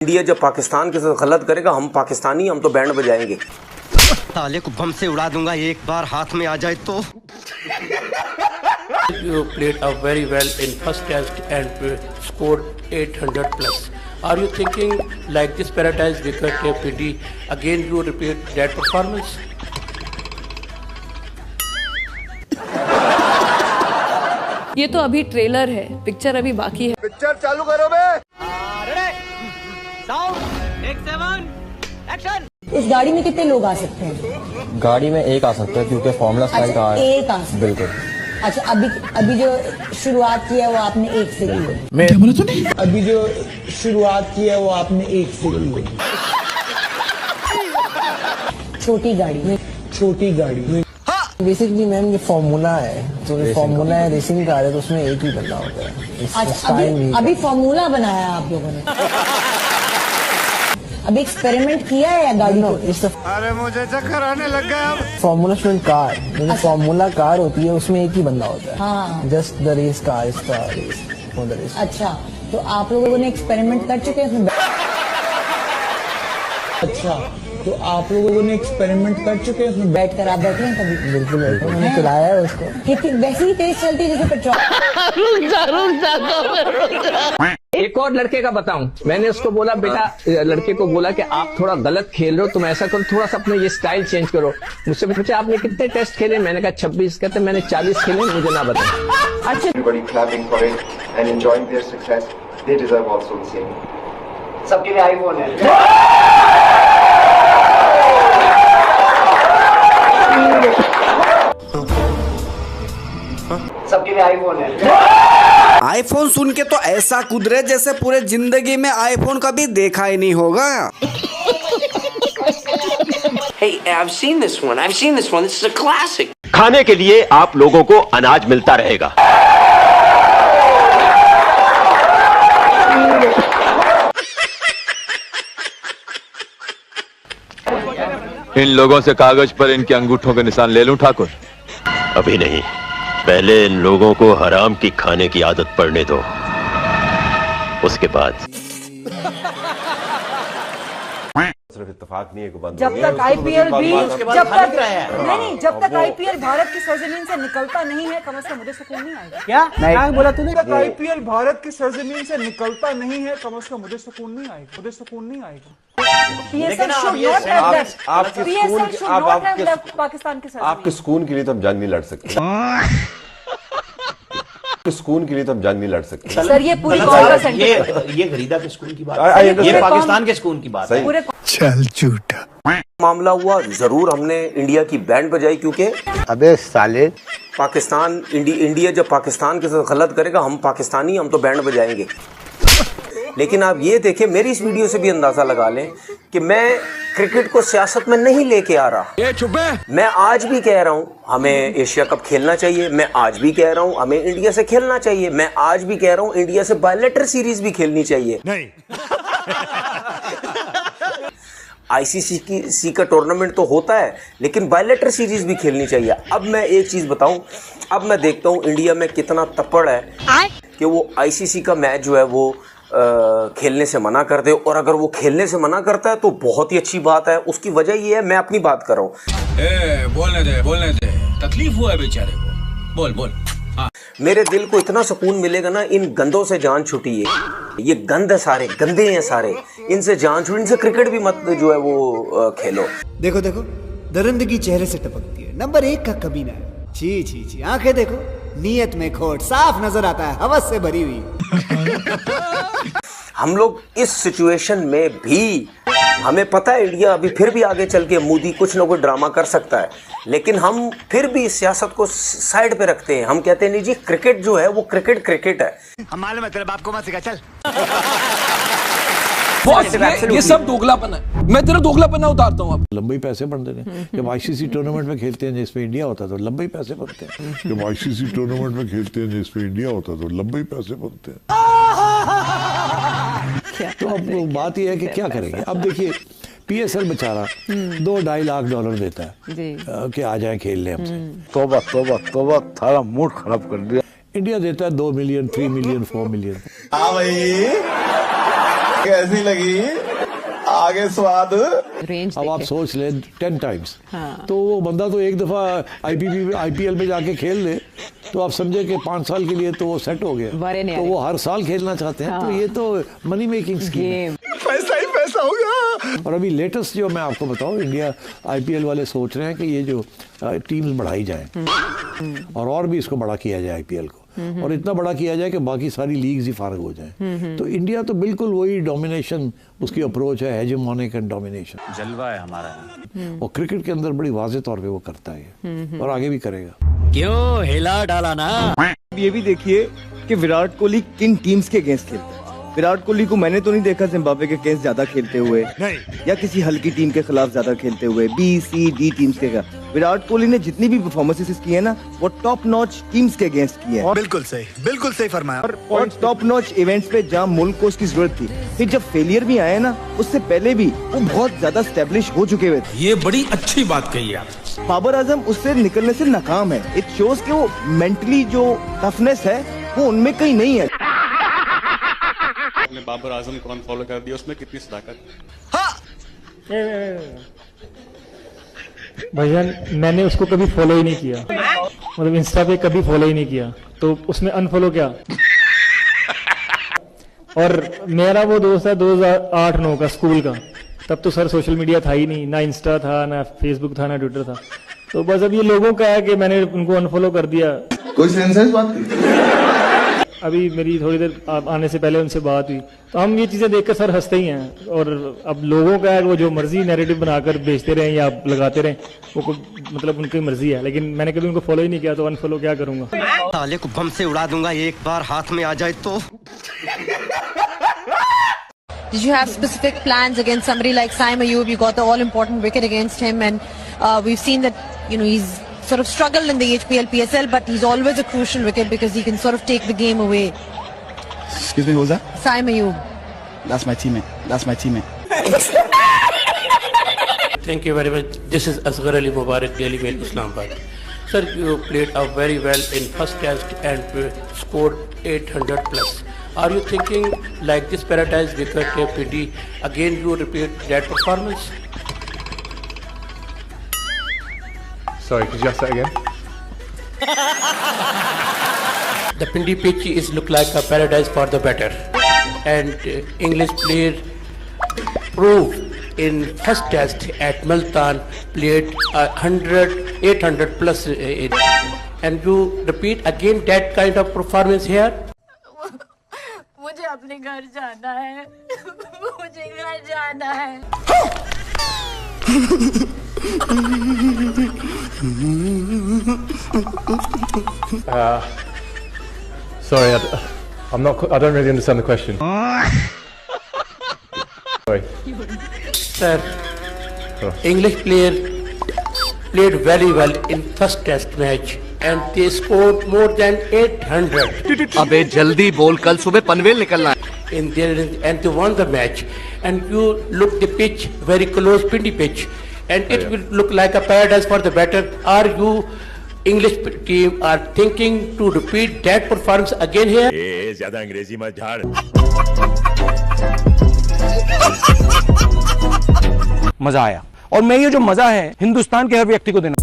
India जब पाकिस्तान के साथ गलत करेगा, हम पाकिस्तानी, हम तो बैंड बजाएंगे। ताले को बम से उड़ा दूंगा, एक बार हाथ में आ जाए तो। You played very well in first test and scored 800 plus. Are you thinking like this Paradise wicket PD again you repeat that performance? ये तो अभी ट्रेलर है, पिक्चर अभी बाकी है। पिक्चर चालू करो बे। इस गाड़ी में कितने लोग आ सकते हैं? गाड़ी में एक आ सकता है क्योंकि फॉर्मूला स्टाइल का है। एक आ सकता है। बिल्कुल। अच्छा, अभी जो शुरुआत की है वो आपने एक से की है। मैं क्या बोला तूने? अभी जो शुरुआत की है वो आपने एक से की है। छोटी गाड़ी। बेसिकली मैम ये फॉर्मूला है, तो ये फॉर्मूला है, रेसिंग कार है, तो उसमें एक ही बंदा होता है। अच्छा, अभी फॉर्मूला बनाया है आप लोगों ने? अभी एक्सपेरिमेंट किया है या गाड़ी को? अरे मुझे चक्कर आने लग गया। फॉर्मूला स्टूडेंट कार, जो फॉर्मूला कार होती है उसमें एक ही बंदा होता है। हाँ। Just the race car is the race for the race. अच्छा, तो आप लोगों ने एक्सपेरिमेंट कर चुके हैं? अच्छा, तो आप लोगों ने एक्सपेरिमेंट कर चुके हैं उसमें बैठ कर? आप बैठे हैं कभी? बिल्कुल, मैंने चलाया है उसको। कितनी वैसे ही तेज चलती है जैसे पेट्रोल? एक और लड़के का बताऊं, मैंने उसको बोला बेटा, लड़के को बोला कि आप थोड़ा गलत खेल रहे हो, तुम ऐसा करो, थोड़ा सा अपना ये स्टाइल चेंज करो। मुझसे पूछा आपने कितने टेस्ट खेले? मैंने कहा 26। कहते मैंने 40 खेले, मुझे ना बताया। अच्छा, Everybody clapping for it and enjoying their success. They deserve also the same. सबके लिए आईफोन है। सबके लिए आईफोन है। आईफोन सुन के तो ऐसा कुदरे जैसे पूरे जिंदगी में आईफोन कभी देखा ही नहीं होगा। Hey, I've seen this one. This is a classic. खाने के लिए आप लोगों को अनाज मिलता रहेगा। इन लोगों से कागज पर इनके अंगूठों के निशान ले लूं ठाकुर? अभी नहीं, पहले इन लोगों को हराम की खाने की आदत पड़ने दो, उसके बाद। सिर्फ इत्तेफाक नहीं है कि बंद जब तक आईपीएल भी जब तक आईपीएल भारत की सरजमीन से निकलता नहीं है, कम से कम मुझे सुकून नहीं आएगा। क्या बोला तूने? जब तक आईपीएल भारत की सरजमीन से निकलता नहीं है, कम से कम मुझे सुकून नहीं आएगा। पाकिस्तान के साथ आपके सुकून के लिए तो हम जंग नहीं लड़ सकते। सुकून के लिए तो हम जंग नहीं लड़ सकते सर। ये पूरी कॉल का सेंटर, ये गरीदा के सुकून की बात है, ये पाकिस्तान के सुकून की बात है। चल झूठा मामला हुआ, जरूर हमने इंडिया की बैंड बजाई, क्योंकि अबे साले, पाकिस्तान इंडिया जब पाकिस्तान के साथ गलत करेगा, हम पाकिस्तानी, हम तो बैंड बजाएंगे। लेकिन आप ये देखें, मेरी इस वीडियो से भी अंदाजा लगा लें कि मैं क्रिकेट को सियासत में नहीं लेके आ रहा। मैं आज भी कह रहा हूं हमें एशिया कप खेलना चाहिए, मैं आज भी कह रहा हूं हमें इंडिया से खेलना चाहिए, मैं आज भी कह रहा हूं इंडिया से बायलैटरल सीरीज भी खेलनी चाहिए। नहीं। आईसीसी का टूर्नामेंट तो होता है, लेकिन बायलैटरल सीरीज भी खेलनी चाहिए। अब मैं एक चीज बताऊं, अब मैं देखता हूं इंडिया में कितना तपड़ है कि वो आईसीसी का मैच जो है वो खेलने से मना कर दे। और अगर वो खेलने से मना करता है तो बहुत ही अच्छी बात है। उसकी वजह ये है, मैं अपनी बात कर रहा हूँ। बोलने दे, तकलीफ हुआ है बेचारे को, बोल। हाँ। मेरे दिल को इतना सुकून मिलेगा ना, इन गंदों से जान छुटी है। ये गंद है, सारे गंदे हैं सारे, इनसे जान छुटी, इनसे क्रिकेट भी मत जो है वो खेलो। देखो दरिंदगी चेहरे से टपकती है, नंबर 1 का कमीना है। छी, आंखें देखो, नीयत में खोट साफ नजर आता है, हवस से भरी हुई। हम लोग इस सिचुएशन में भी, हमें पता है इंडिया अभी फिर भी आगे चल के मोदी कुछ ना कुछ ड्रामा कर सकता है, लेकिन हम फिर भी सियासत को साइड पे रखते हैं। हम कहते हैं नहीं जी, क्रिकेट जो है वो क्रिकेट है। हम मालूम है तेरे बाप को मत सिखा, चल। ये सब दोगलापन है, मैं तेरा दोगलापन उतारता हूँ। लंबे पैसे बनते हैं। जब आईसीसी टूर्नामेंट में खेलते हैं जिसमें इंडिया होता है तो लंबे पैसे बनते हैं। जब आईसीसी टूर्नामेंट में खेलते हैं जिसमें इंडिया होता है तो लंबे पैसे बनते हैं। तो अब बात यह है कि क्या करेंगे। अब देखिए, पीएसएल बेचारा $2-2.5 लाख देता है कि आ जाए खेल ले हमसे। तोबा थारा मूड खराब कर दिया। इंडिया देता है 2 मिलियन, 3 मिलियन, 4 मिलियन। कैसी लगी आगे स्वाद? अब आप सोच ले 10 टाइम्स, तो वो बंदा तो एक दफा IPL में जाके खेल ले तो आप समझे कि 5 साल के लिए तो वो सेट हो गया। तो वो हर साल खेलना चाहते हैं। तो ये तो मनी मेकिंग स्कीम है, पैसा ही पैसा होगा। और अभी लेटेस्ट जो मैं आपको बताऊं, इंडिया IPL वाले सोच रहे हैं कि ये जो टीम्स बढ़ाई जाए और भी इसको बड़ा किया जाए IPL को, और इतना बड़ा किया जाए कि बाकी सारी लीग्स ही फारग हो जाए। तो इंडिया तो बिल्कुल वही डोमिनेशन उसकी अप्रोच है, हेजेमोनिक एंड डोमिनेशन जलवा है हमारा, और क्रिकेट के अंदर बड़ी वाज़ेह तौर पे वो करता है और आगे भी करेगा। क्यों हिला डाला ना। ये भी देखिए कि विराट कोहली किन टीम्स के अगेंस्ट खेलता है। विराट कोहली को मैंने तो नहीं देखा जिम्बाब्वे के अगेंस्ट ज्यादा खेलते हुए, नहीं, या किसी हल्की टीम के खिलाफ ज्यादा खेलते हुए, B, C, D टीम्स के खिलाफ। विराट कोहली ने जितनी भी परफॉर्मेंसेस की है ना, वो टॉप नॉच टीम्स के अगेंस्ट की है। बिल्कुल सही फरमाया। और टॉप नॉच इवेंट्स पे जहाँ मुल्क को उसकी जरूरत थी, फिर जब फेलियर भी आया ना, उससे पहले भी वो बहुत ज्यादा स्टैब्लिश हो चुके हुए थे। ये बड़ी अच्छी बात कही आप। बाबर आजम उससे निकलने से नाकाम है। इट शोज कि वो मेंटली जो टफनेस है वो उनमें कहीं नहीं है। आपने बाबर आजम को अनफॉलो कर दिया, उसमें कितनी सदाकत? भाईजान मैंने उसको कभी फॉलो ही नहीं किया, मतलब इंस्टा पे कभी फॉलो ही नहीं किया, तो उसमें अनफॉलो क्या। और मेरा वो दोस्त है 2008-9 का स्कूल का, तब तो सर सोशल मीडिया था ही नहीं, ना इंस्टा था, ना फेसबुक था, ना ट्विटर था। तो बस अब ये लोगों का है कि मैंने उनको अनफॉलो कर दिया। कोई सेंस है इस बात की? अभी मेरी थोड़ी देर आने से पहले उनसे बात हुई, तो हम ये चीजें देखकर सर हंसते ही हैं। और अब लोगों का है वो जो मर्जी नैरेटिव बनाकर बेचते रहें या लगाते रहें, वो मतलब उनकी मर्जी है, लेकिन मैंने कभी उनको फॉलो ही नहीं किया, तो अनफॉलो क्या करूंगा। साले को बम से उड़ा दूंगा एक बार हाथ में आ जाए तो। Did you have specific plans against somebody like Saim Ayub? You got the all-important wicket against him, and we've seen that he's sort of struggled in the HPL, PSL, but he's always a crucial wicket because he can sort of take the game away. Excuse me, who's that? Saim Ayub. That's my teammate. Thank you very much. This is Asghar Ali Mubarak, Daily Mail, Islamabad. Sir, you played out very well in first test and scored 800 plus. Are you thinking like this Paradise wicket PD again you repeat that performance? Sorry, could you ask that again? The Pindi pitch is look like a paradise for the batter, and English player proved in first test at Multan played 800 plus, and you repeat again that kind of performance here. मुझे अपने घर जाना है, मुझे घर जाना है। Sorry, I don't really understand the question. Sorry. Sir, English player played very well in first test match and they scored more than 800. अबे जल्दी बोल, कल सुबह पनवेल निकलना है। In there and they won the match, and you look the pitch very close Pindi pitch, and it will look like a paradise for the batter. Are you English team are thinking to repeat that performance again here? ज्यादा अंग्रेजी मत झाड़। मजा आया, और मैं ये जो मजा है हिंदुस्तान के हर व्यक्ति को देना।